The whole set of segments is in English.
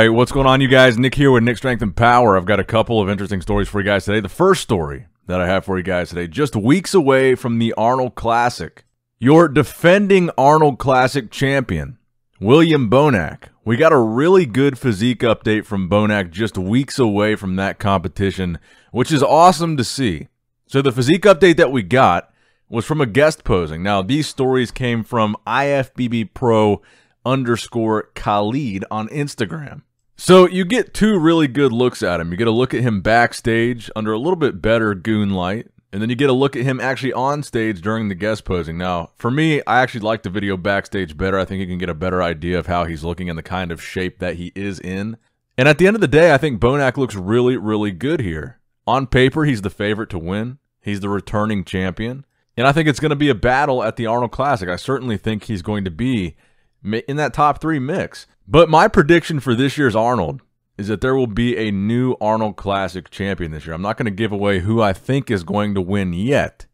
right, what's going on, you guys? Nick here with Nick Strength and Power. I've got a couple of interesting stories for you guys today. The first story that I have for you guys today, just weeks away from the Arnold Classic. Your defending Arnold Classic champion, William Bonac. We got a really good physique update from Bonac just weeks away from that competition, which is awesome to see. So the physique update that we got was from a guest posing. Now, these stories came from IFBB Pro _ Khalid on Instagram. So you get two really good looks at him. You get a look at him backstage under a little bit better goon light, and then you get a look at him actually on stage during the guest posing. Now, for me, I actually like the video backstage better. I think you can get a better idea of how he's looking and the kind of shape that he is in. And at the end of the day, I think Bonac looks really, really good here. On paper, he's the favorite to win. He's the returning champion. And I think it's going to be a battle at the Arnold Classic. I certainly think he's going to be in that top 3 mix. But my prediction for this year's Arnold is that there will be a new Arnold Classic champion this year. I'm not going to give away who I think is going to win yet.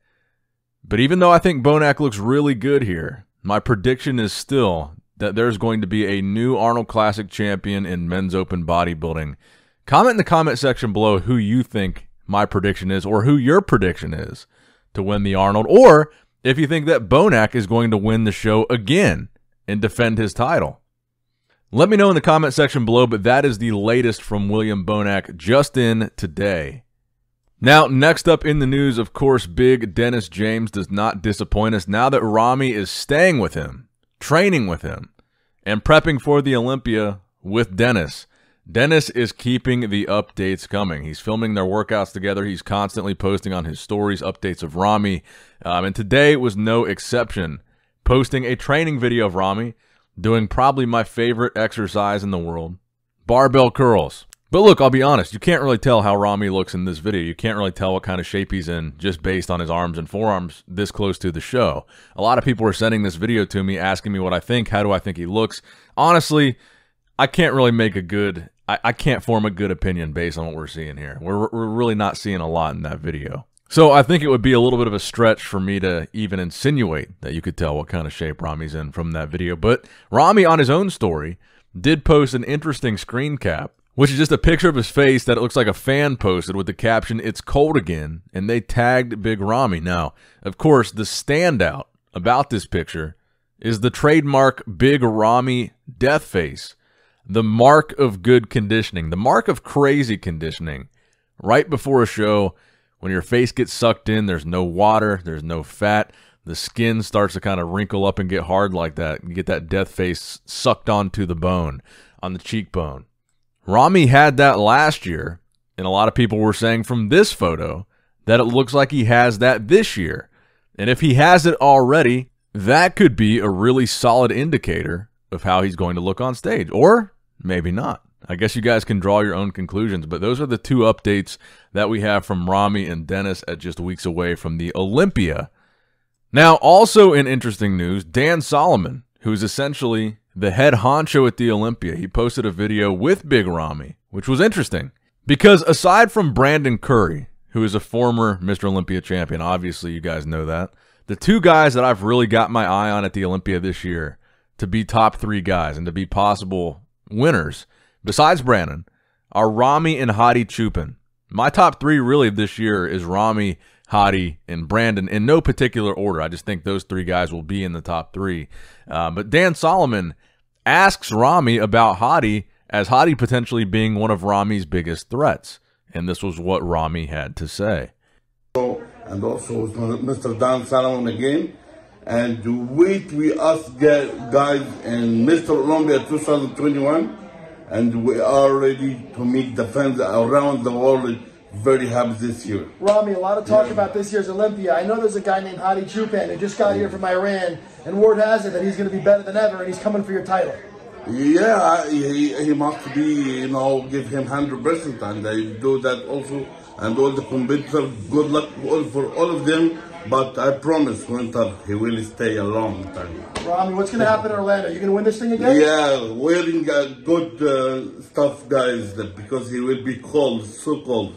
But even though I think Bonac looks really good here, my prediction is still that there's going to be a new Arnold Classic champion in men's open bodybuilding. Comment in the comment section below who you think my prediction is, or who your prediction is to win the Arnold, or if you think that Bonac is going to win the show again and defend his title. Let me know in the comment section below, but that is the latest from William Bonac just in today. Now, next up in the news, of course, big Dennis James does not disappoint us. Now that Ramy is staying with him, training with him, and prepping for the Olympia with Dennis, Dennis is keeping the updates coming. He's filming their workouts together. He's constantly posting on his stories updates of Ramy, and today was no exception, posting a training video of Ramy doing probably my favorite exercise in the world, barbell curls. But look, I'll be honest, you can't really tell how Ramy looks in this video. You can't really tell what kind of shape he's in just based on his arms and forearms this close to the show. A lot of people are sending this video to me, asking me what I think. How do I think he looks? Honestly, I can't really make a good, I can't form a good opinion based on what we're seeing here. We're really not seeing a lot in that video. So I think it would be a little bit of a stretch for me to even insinuate that you could tell what kind of shape Ramy's in from that video. But Ramy, on his own story, did post an interesting screen cap, which is just a picture of his face that it looks like a fan posted with the caption, "It's cold again," and they tagged Big Ramy. Now, of course, the standout about this picture is the trademark Big Ramy death face, the mark of good conditioning, the mark of crazy conditioning right before a show. When your face gets sucked in, there's no water, there's no fat, the skin starts to kind of wrinkle up and get hard like that. You get that death face sucked onto the bone, on the cheekbone. Ramy had that last year, and a lot of people were saying from this photo that it looks like he has that this year. And if he has it already, that could be a really solid indicator of how he's going to look on stage, or maybe not. I guess you guys can draw your own conclusions, but those are the two updates that we have from Ramy and Dennis at just weeks away from the Olympia. Now, also in interesting news, Dan Solomon, who's essentially the head honcho at the Olympia, he posted a video with Big Ramy, which was interesting because aside from Brandon Curry, who is a former Mr. Olympia champion, obviously you guys know that, the two guys that I've really got my eye on at the Olympia this year to be top 3 guys and to be possible winners, besides Brandon, are Ramy and Hadi Choopan. My top 3 really this year is Ramy, Hadi, and Brandon in no particular order. I just think those 3 guys will be in the top 3. But Dan Solomon asks Ramy about Hadi, as Hadi potentially being one of Ramy's biggest threats. And this was what Ramy had to say. And also Mr. Dan Solomon again. And wait, we us guys in Mr. Olympia 2021. And we are ready to meet the fans around the world. Very happy this year. Ramy, a lot of talk about this year's Olympia. I know there's a guy named Hadi Choopan who just got here from Iran, and word has it that he's going to be better than ever, and he's coming for your title. Yeah, he must be, you know, give him 100%, and I do that also. And all the competitors, good luck for all of them. But I promise, Winter, he will stay a long time. Ramy, what's going to happen in Orlando? You going to win this thing again? Yeah, wearing good stuff, guys, because he will be cold, so cold.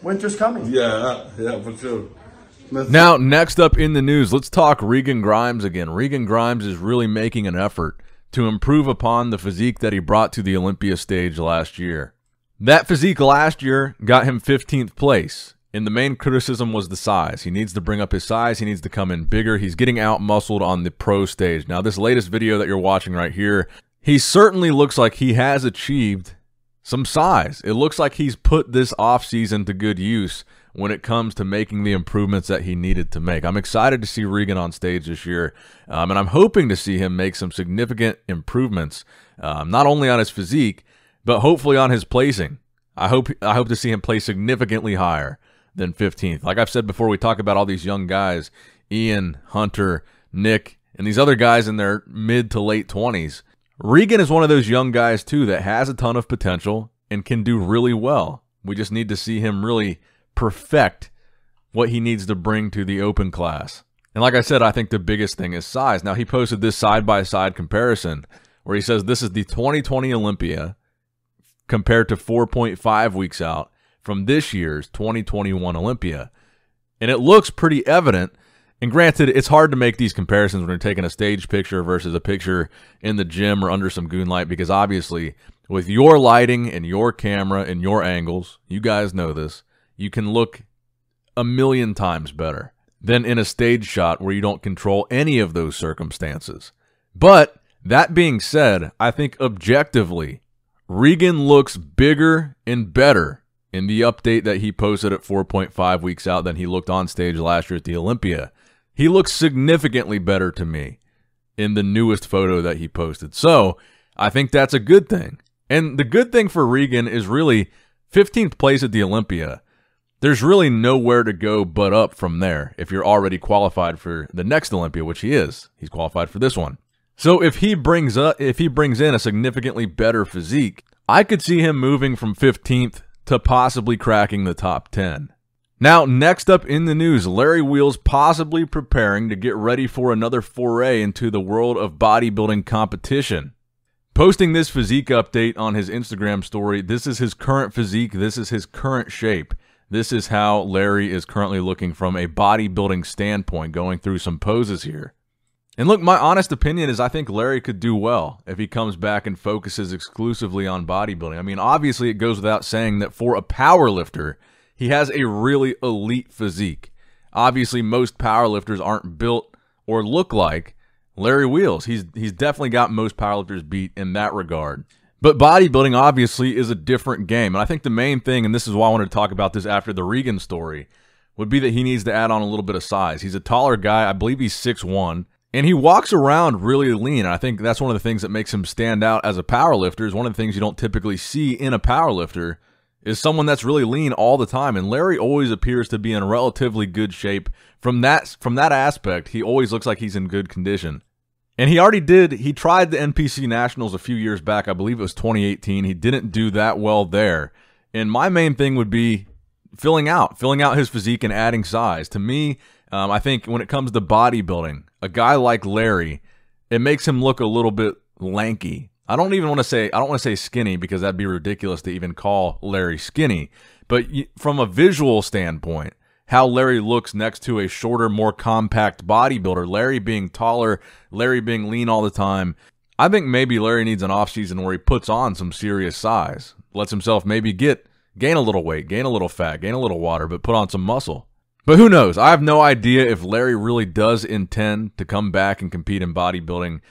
Winter's coming. Yeah, for sure. Now, next up in the news, let's talk Regan Grimes again. Regan Grimes is really making an effort to improve upon the physique that he brought to the Olympia stage last year. That physique last year got him 15th place, and the main criticism was the size. He needs to bring up his size. He needs to come in bigger. He's getting out-muscled on the pro stage. Now, this latest video that you're watching right here, he certainly looks like he has achieved some size. It looks like he's put this offseason to good use when it comes to making the improvements that he needed to make. I'm excited to see Regan on stage this year, and I'm hoping to see him make some significant improvements, not only on his physique, but hopefully on his placing. I hope to see him place significantly higher than 15th. Like I've said before, we talk about all these young guys, Ian, Hunter, Nick, and these other guys in their mid to late 20s. Regan is one of those young guys, too, that has a ton of potential and can do really well. We just need to see him really perfect what he needs to bring to the open class. And like I said, I think the biggest thing is size. Now, he posted this side-by-side comparison where he says this is the 2020 Olympia compared to 4.5 weeks out from this year's 2021 Olympia. And it looks pretty evident. And granted, it's hard to make these comparisons when you're taking a stage picture versus a picture in the gym or under some goon light, because obviously with your lighting and your camera and your angles, you guys know this, you can look a million times better than in a stage shot where you don't control any of those circumstances. But that being said, I think objectively, Regan looks bigger and better in the update that he posted at 4.5 weeks out than he looked on stage last year at the Olympia. He looks significantly better to me in the newest photo that he posted. So I think that's a good thing. And the good thing for Regan is really 15th place at the Olympia. There's really nowhere to go but up from there if you're already qualified for the next Olympia, which he is. He's qualified for this one. So if he brings in a significantly better physique, I could see him moving from 15th to possibly cracking the top 10. Now, next up in the news, Larry Wheels possibly preparing to get ready for another foray into the world of bodybuilding competition. Posting this physique update on his Instagram story, this is his current physique, this is his current shape. This is how Larry is currently looking from a bodybuilding standpoint, going through some poses here. And look, my honest opinion is I think Larry could do well if he comes back and focuses exclusively on bodybuilding. I mean, obviously it goes without saying that for a powerlifter, he has a really elite physique. Obviously, most powerlifters aren't built or look like Larry Wheels. He's definitely got most powerlifters beat in that regard. But bodybuilding obviously is a different game. And I think the main thing, and this is why I wanted to talk about this after the Regan story, would be that he needs to add on a little bit of size. He's a taller guy. I believe he's 6'1", and he walks around really lean. I think that's one of the things that makes him stand out as a powerlifter. Is one of the things you don't typically see in a powerlifter is someone that's really lean all the time. And Larry always appears to be in relatively good shape. From that aspect, he always looks like he's in good condition. And he tried the NPC Nationals a few years back. I believe it was 2018. He didn't do that well there. And my main thing would be filling out his physique and adding size. To me, I think when it comes to bodybuilding, a guy like Larry, it makes him look a little bit lanky. I don't want to say skinny, because that'd be ridiculous to even call Larry skinny. But from a visual standpoint, how Larry looks next to a shorter, more compact bodybuilder, Larry being taller, Larry being lean all the time, I think maybe Larry needs an offseason where he puts on some serious size, lets himself maybe gain a little weight, gain a little fat, gain a little water, but put on some muscle. But who knows? I have no idea if Larry really does intend to come back and compete in bodybuilding.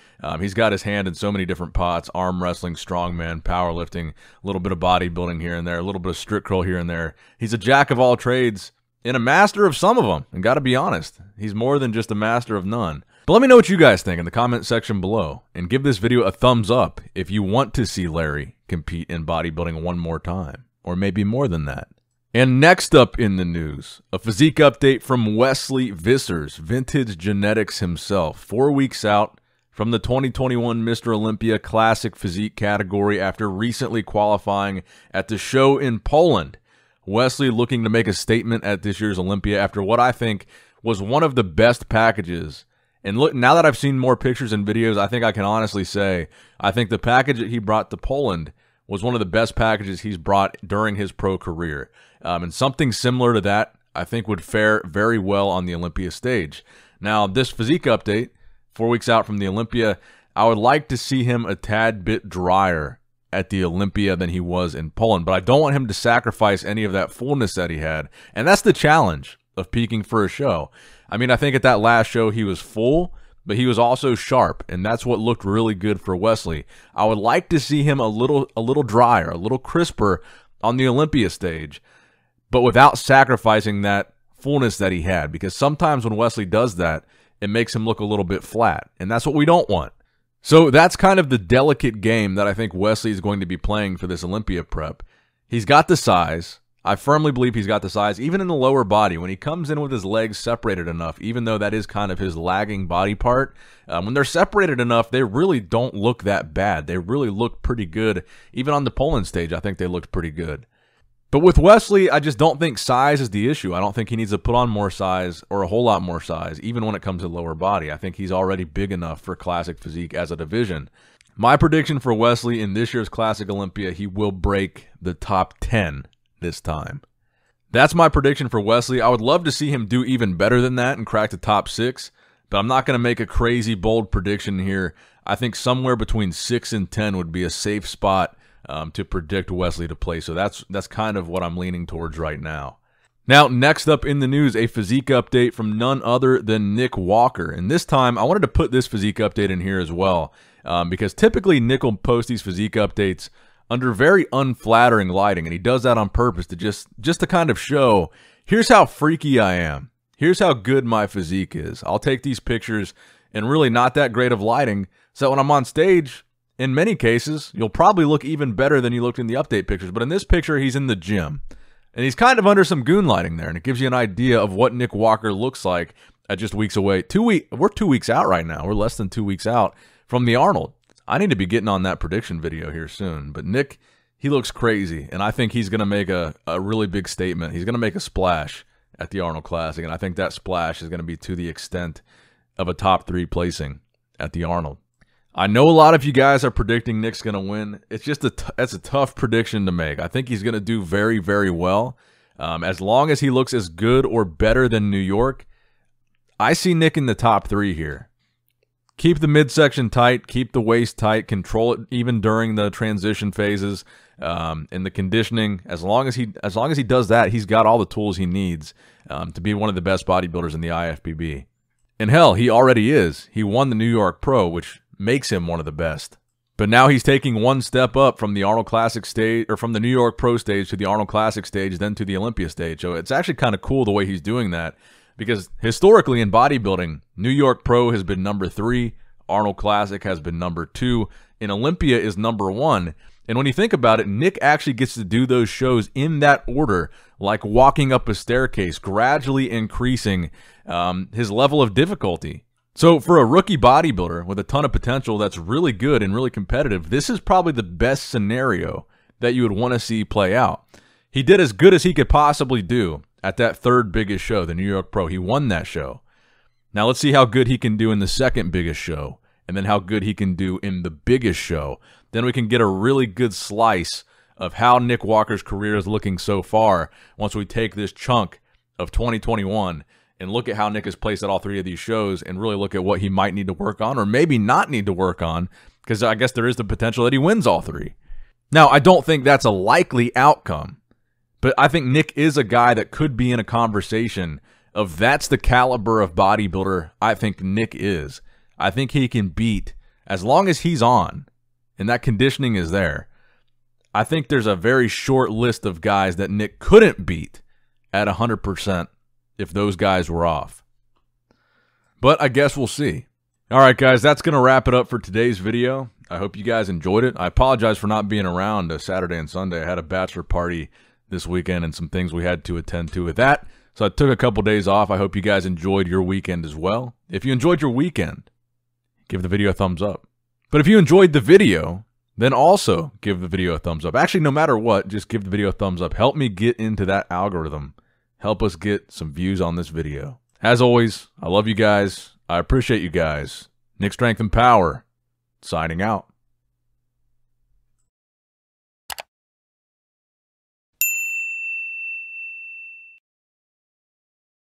He's got his hand in so many different pots: arm wrestling, strongman, powerlifting, a little bit of bodybuilding here and there, a little bit of strict curl here and there. He's a jack of all trades and a master of some of them. And got to be honest, he's more than just a master of none. But let me know what you guys think in the comment section below, and give this video a thumbs up if you want to see Larry compete in bodybuilding one more time, or maybe more than that. And next up in the news, a physique update from Wesley Vissers, Vintage Genetics himself, 4 weeks out from the 2021 Mr. Olympia Classic Physique category after recently qualifying at the show in Poland. Wesley looking to make a statement at this year's Olympia after what I think was one of the best packages. And look, now that I've seen more pictures and videos, I think I can honestly say I think the package that he brought to Poland was one of the best packages he's brought during his pro career. And something similar to that, I think, would fare very well on the Olympia stage. Now, this physique update, 4 weeks out from the Olympia, I would like to see him a tad bit drier at the Olympia than he was in Poland, but I don't want him to sacrifice any of that fullness that he had. And that's the challenge of peaking for a show. I mean, I think at that last show he was full, but he was also sharp, and that's what looked really good for Wesley. I would like to see him a little drier, a little crisper on the Olympia stage, but without sacrificing that fullness that he had, because sometimes when Wesley does that, it makes him look a little bit flat, and that's what we don't want. So that's kind of the delicate game that I think Wesley is going to be playing for this Olympia prep. He's got the size. I firmly believe he's got the size, even in the lower body. When he comes in with his legs separated enough, even though that is kind of his lagging body part, when they're separated enough, they really don't look that bad. They really look pretty good. Even on the Poland stage, I think they looked pretty good. But with Wesley, I just don't think size is the issue. I don't think he needs to put on more size or a whole lot more size, even when it comes to lower body. I think he's already big enough for Classic Physique as a division. My prediction for Wesley in this year's Classic Olympia, he will break the top 10 this time. That's my prediction for Wesley. I would love to see him do even better than that and crack the top 6, but I'm not going to make a crazy bold prediction here. I think somewhere between 6 and 10 would be a safe spot to predict Wesley to play. So that's kind of what I'm leaning towards right now. Now, next up in the news, a physique update from none other than Nick Walker. And this time, I wanted to put this physique update in here as well, because typically Nick will post these physique updates under very unflattering lighting, and he does that on purpose to just to kind of show, here's how freaky I am. Here's how good my physique is. I'll take these pictures in really not that great of lighting, so that when I'm on stage, in many cases, you'll probably look even better than you looked in the update pictures. But in this picture, he's in the gym, and he's kind of under some goon lighting there, and it gives you an idea of what Nick Walker looks like at just weeks away. We're 2 weeks out right now. We're less than 2 weeks out from the Arnold. I need to be getting on that prediction video here soon. But Nick, he looks crazy, and I think he's going to make a really big statement. He's going to make a splash at the Arnold Classic, and I think that splash is going to be to the extent of a top 3 placing at the Arnold. I know a lot of you guys are predicting Nick's going to win. It's just that's a tough prediction to make. I think he's going to do very, very well. As long as he looks as good or better than New York, I see Nick in the top 3 here. Keep the midsection tight, keep the waist tight, control it even during the transition phases, and the conditioning. As long as he does that, he's got all the tools he needs to be one of the best bodybuilders in the IFBB. And hell, he already is. He won the New York Pro, which makes him one of the best. But now he's taking one step up from the Arnold Classic stage, or from the New York Pro stage to the Arnold Classic stage, then to the Olympia stage. So it's actually kind of cool the way he's doing that, because historically in bodybuilding, New York Pro has been number 3, Arnold Classic has been number 2, and Olympia is number 1. And when you think about it, Nick actually gets to do those shows in that order, like walking up a staircase, gradually increasing his level of difficulty. So for a rookie bodybuilder with a ton of potential that's really good and really competitive, this is probably the best scenario that you would want to see play out. He did as good as he could possibly do at that 3rd biggest show, the New York Pro. He won that show. Now let's see how good he can do in the 2nd biggest show, and then how good he can do in the biggest show. Then we can get a really good slice of how Nick Walker's career is looking so far once we take this chunk of 2021 and look at how Nick has placed at all 3 of these shows and really look at what he might need to work on or maybe not need to work on, because I guess there is the potential that he wins all 3. Now, I don't think that's a likely outcome, but I think Nick is a guy that could be in a conversation of that's the caliber of bodybuilder I think Nick is. I think he can beat, as long as he's on and that conditioning is there, I think there's a very short list of guys that Nick couldn't beat at 100%. If those guys were off. But I guess we'll see. All right, guys, that's going to wrap it up for today's video. I hope you guys enjoyed it. I apologize for not being around Saturday and Sunday. I had a bachelor party this weekend and some things we had to attend to with that. So I took a couple days off. I hope you guys enjoyed your weekend as well. If you enjoyed your weekend, give the video a thumbs up. But if you enjoyed the video, then also give the video a thumbs up. Actually, no matter what, just give the video a thumbs up. Help me get into that algorithm. Help us get some views on this video. As always, I love you guys. I appreciate you guys. Nick Strength and Power, signing out.